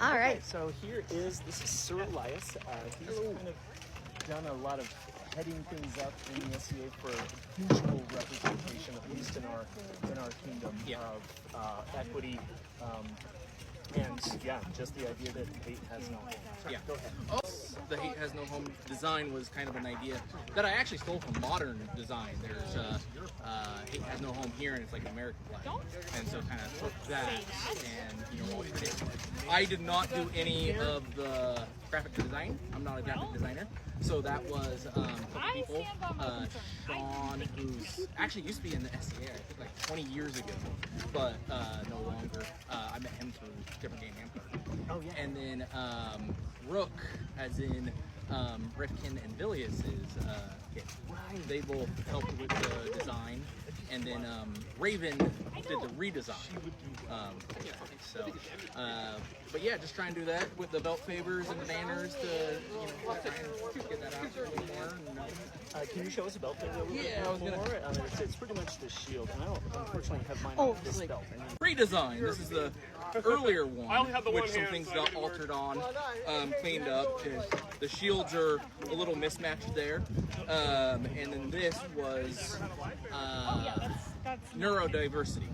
All right. So this is Sir Elias. He's kind of done a lot of heading things up in the SCA for visual representation, at least in our kingdom of equity. And yeah, just the idea that hate has no home. Sorry, go ahead. The hate has no home design was kind of an idea that I actually stole from modern design. There's hate has no home here, and it's like an American flag, and so kind of took that and altered it. I did not do any of the graphic design. I'm not a graphic designer, so that was a couple people. Sean, who's actually used to be in the SCA, I think like 20 years ago, but no longer. I met him through different game Hamper. Oh yeah. And then Rook, as in Rifkin and Vilius' kid. They both helped with the design, and then Raven did the redesign. But yeah, just try and do that with the belt favors and the banners to get that out there a little more. Can you show us a belt favor? Yeah, I was gonna. It's pretty much the shield, and I don't unfortunately have mine on this belt. Redesign. This is the earlier one, which some things got altered on, cleaned up. The shields are a little mismatched there, and then this was neurodiversity,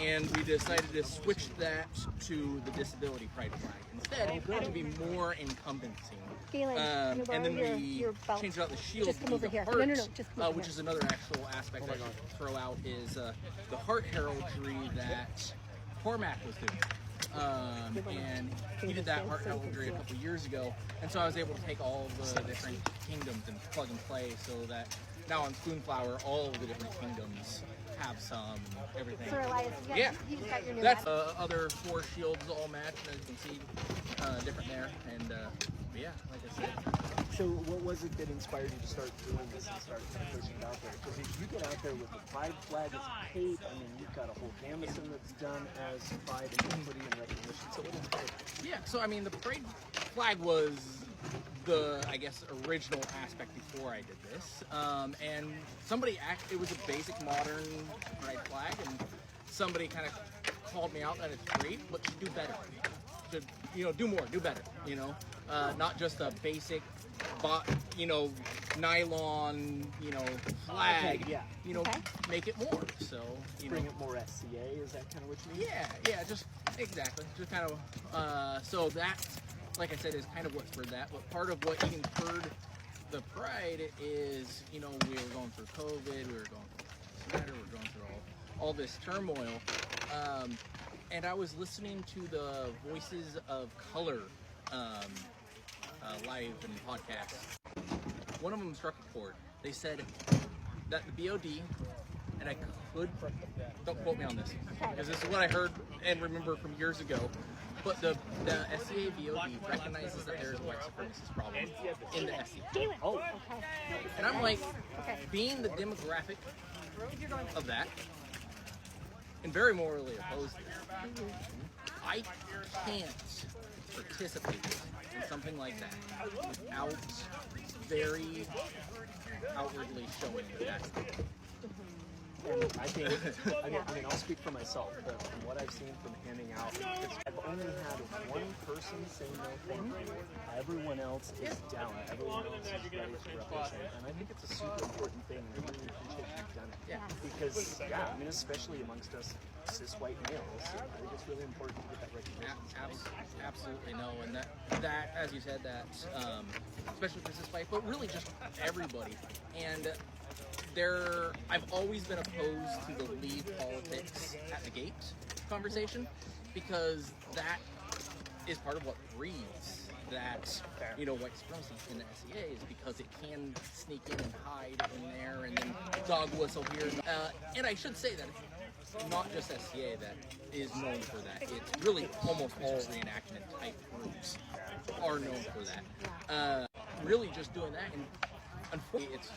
and we decided to switch that to the disability pride flag instead to be more encompassing. And then we changed out the shield to the heart, which is another actual aspect I should throw out, is the heart heraldry that Cormac was doing. And he did that heart heraldry a couple years ago, and so I was able to take all of the different kingdoms and plug and play, so that now on Spoonflower, all of the different kingdoms have some everything. Sir Elias, you just got your new that's other 4 shields all matched, as you can see, different there, and yeah, like I said. So what was it that inspired you to start doing this and start pushing it out there? Because if you get out there with the pride flag as cape, I mean, you've got a whole gamison that's done as pride and equity and recognition. So what inspired you? Yeah, so I mean, the pride flag was the, I guess, original aspect before I did this. And somebody, it was a basic modern pride flag, and somebody kind of called me out that it's great, but should do better. Should, do more, do better, not just a basic, nylon, flag, make it more. So, bring it more SCA, is that kind of what you mean? Yeah, just exactly. Just kind of, so that, like I said, is kind of what spurred that. But part of what even spurred the pride is, we were going through COVID, we were going through Snyder, we were going through all this turmoil. And I was listening to the Voices of Color live and podcast. One of them struck a chord. They said that the BOD, and I could, don't quote me on this, because this is what I heard and remember from years ago, but the SCA BOD recognizes that there is a white supremacist problem in the SCA. Oh. And I'm like, being the demographic of that, and very morally opposed to that, I can't participate in something like that without very outwardly showing that. And I think, I'll speak for myself, but from what I've seen from handing out, I've only had one person say no thank you. Everyone else is down. Everyone else is ready to represent. And I think it's a super important thing. I really appreciate you've done it. Yeah. Because, especially amongst us cis white males, I think it's really important to get that recognition. Absolutely no. And that, as you said, that, especially for cis white, but really just everybody. And I've always been opposed to the leave politics at the gate conversation, because that is part of what breeds that, white supremacy in the SCA, is because it can sneak in and hide in there and then dog whistle here. And I should say that it's not just SCA that is known for that. It's really almost all reenactment type groups are known for that. Really just doing that, and unfortunately it's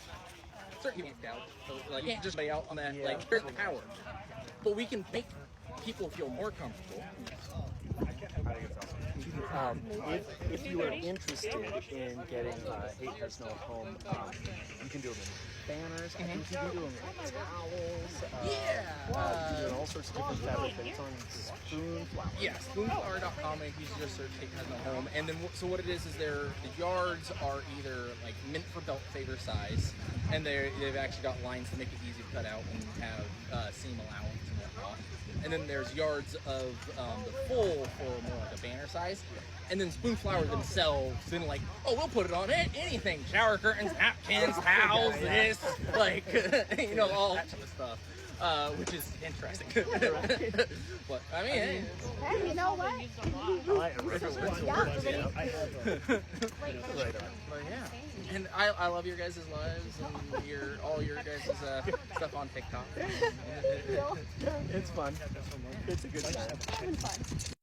certainly down. So, you can't just lay out on that, here's the power. But we can make people feel more comfortable I think it's awesome. If you are interested in getting Hate Has No Home, you can do them in banners. I think you can do them in towels. You can do it in all sorts of different fabrics. It's on Spoonflower. Yeah, spoonflower.com, and you can just search Hate Has No Home. And then, so what it is the yards are either like meant for belt favor size, and they've actually got lines to make it easy to cut out and have seam allowance and whatnot. And then there's yards of the full for more like a banner size. And then Spoonflower themselves, then like, oh, we'll put it on anything. Shower curtains, napkins, towels, this, like, you know, all that sort of stuff, which is interesting. But, I mean, hey, Hey, you know what? I have but yeah. And I love your guys' lives and all your guys' stuff on TikTok. It's fun. It's a good time. Having fun.